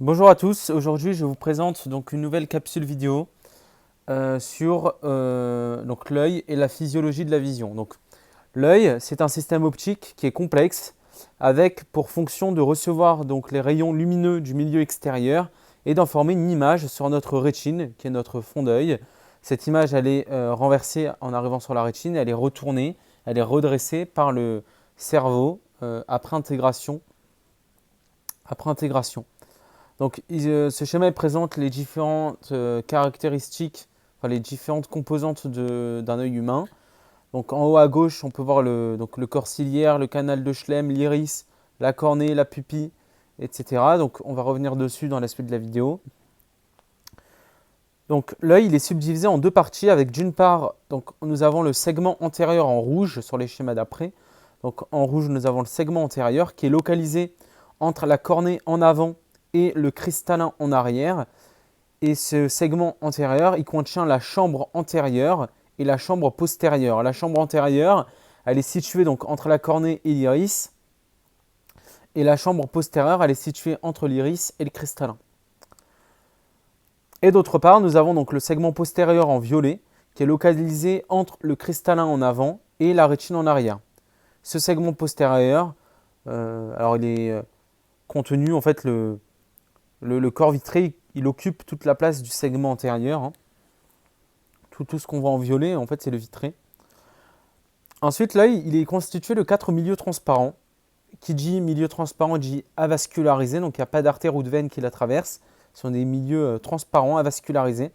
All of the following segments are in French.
Bonjour à tous, aujourd'hui je vous présente donc une nouvelle capsule vidéo sur donc l'œil et la physiologie de la vision. Donc l'œil, c'est un système optique qui est complexe avec pour fonction de recevoir donc les rayons lumineux du milieu extérieur et d'en former une image sur notre rétine qui est notre fond d'œil. Cette image elle est renversée en arrivant sur la rétine, elle est retournée, elle est redressée par le cerveau après intégration. Donc, ce schéma il présente les différentes caractéristiques, enfin, les différentes composantes d'un œil humain. Donc, en haut à gauche, on peut voir donc, le corps ciliaire, le canal de Schlemm, l'iris, la cornée, la pupille, etc. Donc, on va revenir dessus dans la suite de la vidéo. Donc, l'œil il est subdivisé en deux parties avec d'une part, donc, nous avons le segment antérieur en rouge sur les schémas d'après. Donc, en rouge, nous avons le segment antérieur qui est localisé entre la cornée en avant et le cristallin en arrière. Et ce segment antérieur, il contient la chambre antérieure et la chambre postérieure. La chambre antérieure, elle est située donc entre la cornée et l'iris. Et la chambre postérieure, elle est située entre l'iris et le cristallin. Et d'autre part, nous avons donc le segment postérieur en violet qui est localisé entre le cristallin en avant et la rétine en arrière. Ce segment postérieur, alors il est contenu, en fait, le corps vitré, il occupe toute la place du segment antérieur. Hein. Tout ce qu'on voit en violet, en fait, c'est le vitré. Ensuite, l'œil, il est constitué de 4 milieux transparents. Qui dit milieu transparent dit avascularisé, donc il n'y a pas d'artère ou de veine qui la traverse. Ce sont des milieux transparents, avascularisés.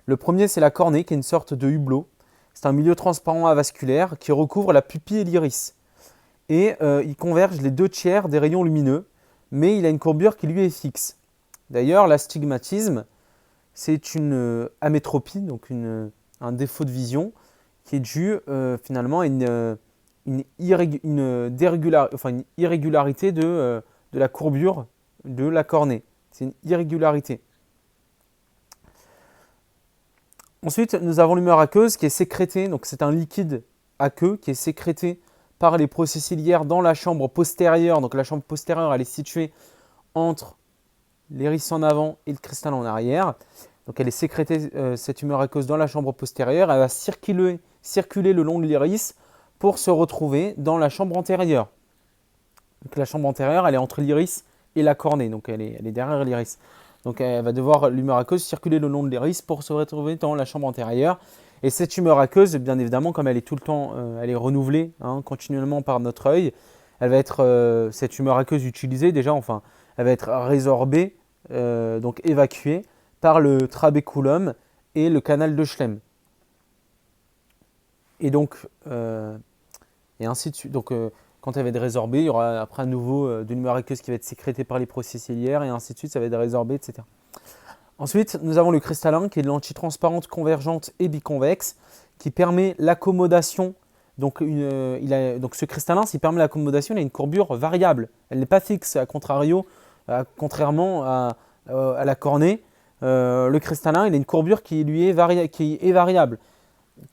Le premier, c'est la cornée, qui est une sorte de hublot. C'est un milieu transparent avasculaire qui recouvre la pupille et l'iris. Et il converge les 2/3 des rayons lumineux, mais il a une courbure qui lui est fixe. D'ailleurs, l'astigmatisme, c'est une amétropie, donc un défaut de vision, qui est dû finalement à une irrégularité de la courbure de la cornée. C'est une irrégularité. Ensuite, nous avons l'humeur aqueuse qui est sécrétée, donc c'est un liquide aqueux qui est sécrété par les processus ciliaires dans la chambre postérieure. Donc la chambre postérieure, elle est située entre l'iris en avant et le cristallin en arrière. Donc elle est sécrétée, cette humeur aqueuse, dans la chambre postérieure. Elle va circuler le long de l'iris pour se retrouver dans la chambre antérieure. Donc la chambre antérieure, elle est entre l'iris et la cornée, donc elle est derrière l'iris. Donc elle va devoir, l'humeur aqueuse, circuler le long de l'iris pour se retrouver dans la chambre antérieure. Et cette humeur aqueuse, bien évidemment, comme elle est tout le temps, elle est renouvelée continuellement par notre œil, elle va être, cette humeur aqueuse utilisée déjà, enfin, elle va être résorbée, donc évacuée par le trabéculum et le canal de Schlemm. Et donc, et ainsi de suite. Donc, quand elle va être résorbée, il y aura après à nouveau de l'humeur aqueuse qui va être sécrétée par les processus ciliaires, et ainsi de suite, ça va être résorbé, etc. Ensuite, nous avons le cristallin qui est de lentille transparente, convergente et biconvexe, qui permet l'accommodation. Donc, ce cristallin, s'il permet l'accommodation, il a une courbure variable. Elle n'est pas fixe, contrairement à la cornée. Le cristallin, il a une courbure qui est variable,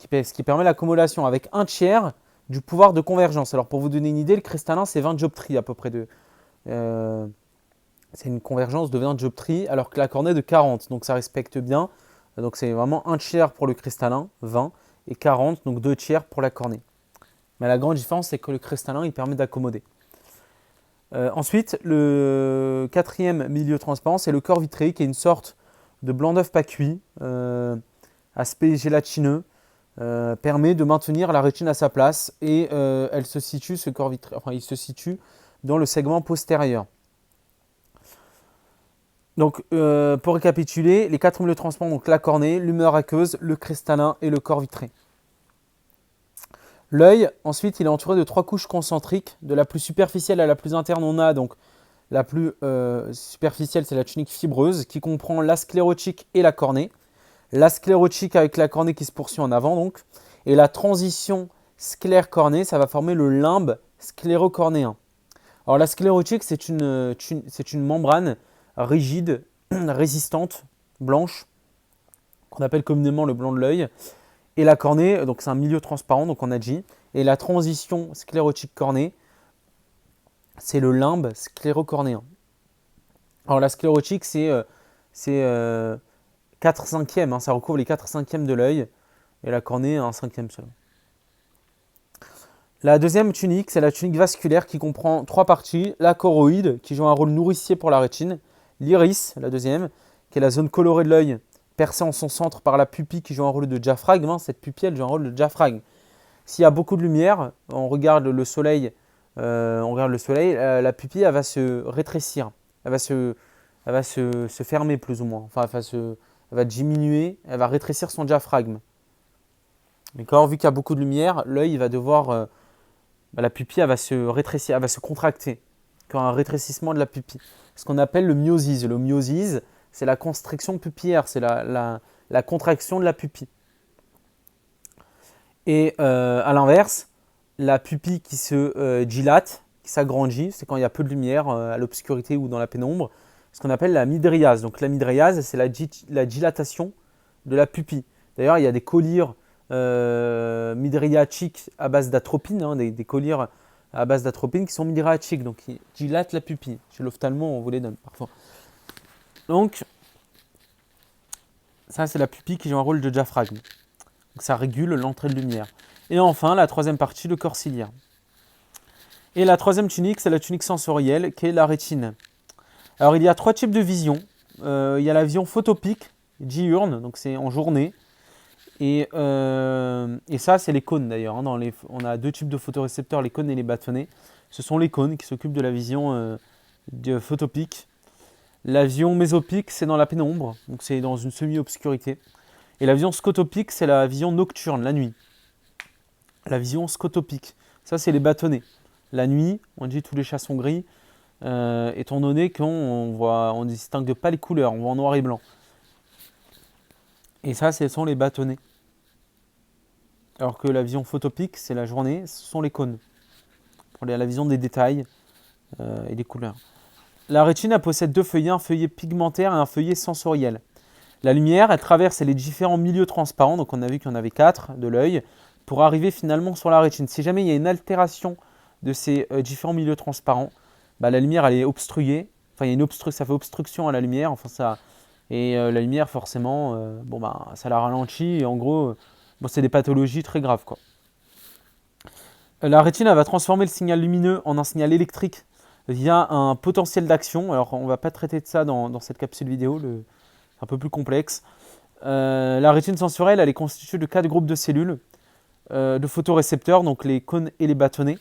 ce qui permet l'accommodation avec 1/3 du pouvoir de convergence. Alors pour vous donner une idée, le cristallin c'est 20 dioptries à peu près c'est une convergence de 20 dioptries alors que la cornée de 40, donc ça respecte bien. Donc c'est vraiment 1/3 pour le cristallin, 20, et 40, donc 2/3 pour la cornée. Mais la grande différence c'est que le cristallin il permet d'accommoder. Ensuite, le quatrième milieu transparent, c'est le corps vitré qui est une sorte de blanc d'œuf pas cuit, aspect gélatineux, permet de maintenir la rétine à sa place et elle se situe, ce corps vitré, enfin, il se situe dans le segment postérieur. Donc, pour récapituler, les 4 milieux transparents, donc la cornée, l'humeur aqueuse, le cristallin et le corps vitré. L'œil, ensuite, il est entouré de 3 couches concentriques. De la plus superficielle à la plus interne, on a donc la plus superficielle, c'est la tunique fibreuse qui comprend la sclérotique et la cornée. La sclérotique avec la cornée qui se poursuit en avant, donc. Et la transition sclère-cornée, ça va former le limbe sclérocornéen. Alors la sclérotique, c'est une membrane rigide, résistante, blanche, qu'on appelle communément le blanc de l'œil. Et la cornée, donc c'est un milieu transparent, donc on a dit. Et la transition sclérotique-cornée, c'est le limbe sclérocornéen. Alors la sclérotique, c'est 4 cinquièmes, hein, ça recouvre les 4 cinquièmes de l'œil, et la cornée, un cinquième seulement. La deuxième tunique, c'est la tunique vasculaire qui comprend 3 parties. La choroïde, qui joue un rôle nourricier pour la rétine. L'iris, la deuxième, qui est la zone colorée de l'œil, percée en son centre par la pupille qui joue un rôle de diaphragme. Hein, cette pupille, elle joue un rôle de diaphragme. S'il y a beaucoup de lumière, on regarde le soleil, la pupille, elle va se rétrécir. Elle va se fermer plus ou moins. Enfin, elle va diminuer, elle va rétrécir son diaphragme. D'accord. Vu qu'il y a beaucoup de lumière, l'œil va devoir la pupille elle va se rétrécir, elle va se contracter. Quand un rétrécissement de la pupille. Ce qu'on appelle le myosis. Le myosis, c'est la constriction pupillaire, c'est la contraction de la pupille. Et à l'inverse, la pupille qui se dilate, qui s'agrandit, c'est quand il y a peu de lumière à l'obscurité ou dans la pénombre, ce qu'on appelle la mydriase. Donc la mydriase, c'est la dilatation de la pupille. D'ailleurs, il y a des collyres mydriatiques à base d'atropine, hein, des collyres à base d'atropine qui sont mydriatiques, donc qui dilatent la pupille. Chez l'ophtalmo, on vous les donne parfois. Donc, ça, c'est la pupille qui joue un rôle de diaphragme. Donc, ça régule l'entrée de lumière. Et enfin, la troisième partie, le corps ciliaire. Et la troisième tunique, c'est la tunique sensorielle, qui est la rétine. Alors, il y a 3 types de vision. Il y a la vision photopique, diurne, donc c'est en journée. Et ça, c'est les cônes d'ailleurs. Hein. On a 2 types de photorécepteurs, les cônes et les bâtonnets. Ce sont les cônes qui s'occupent de la vision photopique. La vision mésopique, c'est dans la pénombre, donc c'est dans une semi-obscurité. Et la vision scotopique, c'est la vision nocturne, la nuit. La vision scotopique, ça c'est les bâtonnets. La nuit, on dit tous les chats sont gris, étant donné qu'on ne distingue pas les couleurs, on voit en noir et blanc. Et ça, ce sont les bâtonnets. Alors que la vision photopique, c'est la journée, ce sont les cônes. Pour la vision des détails et des couleurs. La rétine elle possède 2 feuillets, un feuillet pigmentaire et un feuillet sensoriel. La lumière, elle traverse les différents milieux transparents, donc on a vu qu'il y en avait 4 de l'œil, pour arriver finalement sur la rétine. Si jamais il y a une altération de ces différents milieux transparents, la lumière elle est obstruée, enfin il y a ça fait obstruction à la lumière, la lumière forcément, ça la ralentit et en gros, c'est des pathologies très graves quoi. La rétine elle va transformer le signal lumineux en un signal électrique via un potentiel d'action. Alors on ne va pas traiter de ça dans cette capsule vidéo, c'est un peu plus complexe. La rétine sensorielle elle est constituée de 4 groupes de cellules, de photorécepteurs, donc les cônes et les bâtonnets,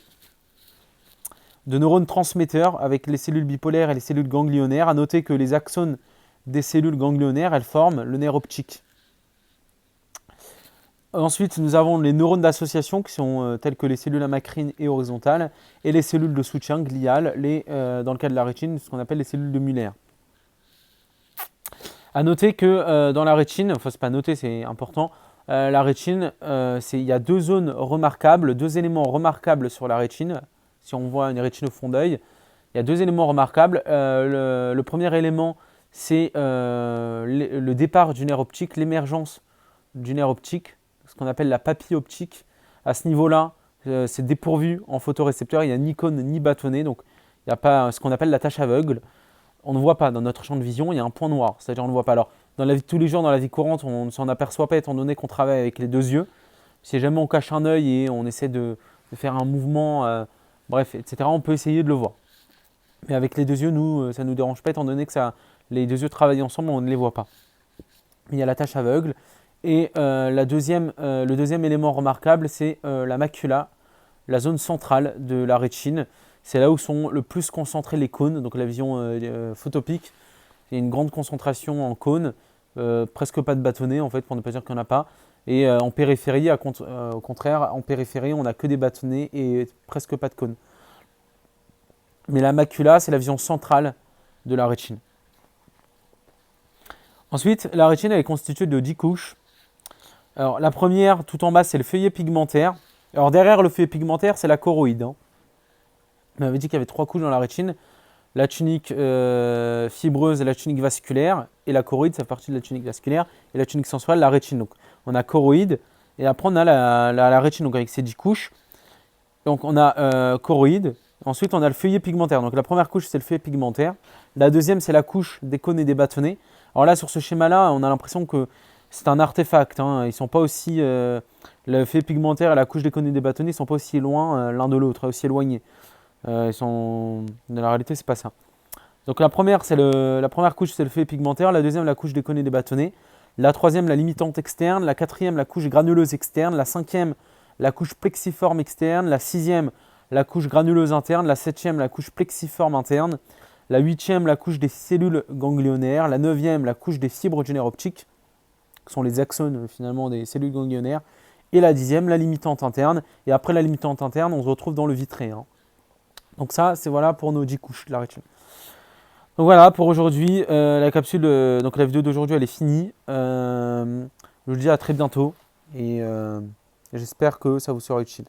de neurones transmetteurs avec les cellules bipolaires et les cellules ganglionnaires. A noter que les axones des cellules ganglionnaires, elles forment le nerf optique. Ensuite, nous avons les neurones d'association qui sont tels que les cellules amacrines et horizontales et les cellules de soutien gliales, dans le cas de la rétine, ce qu'on appelle les cellules de Muller. A noter que dans la rétine, enfin c'est pas noter, c'est important, la rétine, il y a 2 zones remarquables, 2 éléments remarquables sur la rétine. Si on voit une rétine au fond d'œil, il y a 2 éléments remarquables. Le premier élément, c'est le départ du nerf optique, l'émergence du nerf optique, ce qu'on appelle la papille optique. À ce niveau-là, c'est dépourvu en photorécepteurs, il n'y a ni cône ni bâtonnet, donc il n'y a pas ce qu'on appelle la tache aveugle. On ne voit pas dans notre champ de vision, il y a un point noir, c'est-à-dire on ne voit pas. Alors, dans la vie de tous les jours, dans la vie courante, on ne s'en aperçoit pas étant donné qu'on travaille avec les 2 yeux. Si jamais on cache un œil et on essaie de faire un mouvement, etc., on peut essayer de le voir. Mais avec les 2 yeux, nous, ça ne nous dérange pas étant donné que les 2 yeux travaillent ensemble, on ne les voit pas. Il y a la tache aveugle. Et le deuxième élément remarquable, c'est la macula, la zone centrale de la rétine. C'est là où sont le plus concentrés les cônes, donc la vision photopique. Il y a une grande concentration en cônes, presque pas de bâtonnets en fait, pour ne pas dire qu'il n'y en a pas. Et en périphérie, au contraire, en périphérie, on n'a que des bâtonnets et presque pas de cônes. Mais la macula, c'est la vision centrale de la rétine. Ensuite, la rétine elle est constituée de 10 couches. Alors, la première, tout en bas, c'est le feuillet pigmentaire. Alors, derrière le feuillet pigmentaire, c'est la choroïde. Hein. On avait dit qu'il y avait 3 couches dans la rétine. La tunique fibreuse et la tunique vasculaire. Et la choroïde, ça fait partie de la tunique vasculaire. Et la tunique sensorielle, la rétine. Donc, on a choroïde. Et après, on a la rétine, donc avec ses 10 couches. Donc, on a choroïde. Ensuite, on a le feuillet pigmentaire. Donc, la première couche, c'est le feuillet pigmentaire. La deuxième, c'est la couche des cônes et des bâtonnets. Alors là, sur ce schéma-là, on a l'impression que c'est un artefact. Hein. Ils sont pas aussi, le fait pigmentaire et la couche des cônes et des bâtonnets ne sont pas aussi loin l'un de l'autre, aussi éloignés. Dans la réalité, c'est pas ça. Donc la première couche, c'est le fait pigmentaire. La deuxième, la couche des cônes et des bâtonnets. La troisième, la limitante externe. La quatrième, la couche granuleuse externe. La cinquième, la couche plexiforme externe. La sixième, la couche granuleuse interne. La septième, la couche plexiforme interne. La huitième, la couche des cellules ganglionnaires. La neuvième, la couche des fibres du nerf optique, qui sont les axones finalement des cellules ganglionnaires. Et la dixième, la limitante interne. Et après la limitante interne, on se retrouve dans le vitré. Hein. Donc ça, c'est voilà pour nos 10 couches de la rétine. Donc voilà pour aujourd'hui, la capsule, donc la vidéo d'aujourd'hui elle est finie. Je vous dis à très bientôt et j'espère que ça vous sera utile.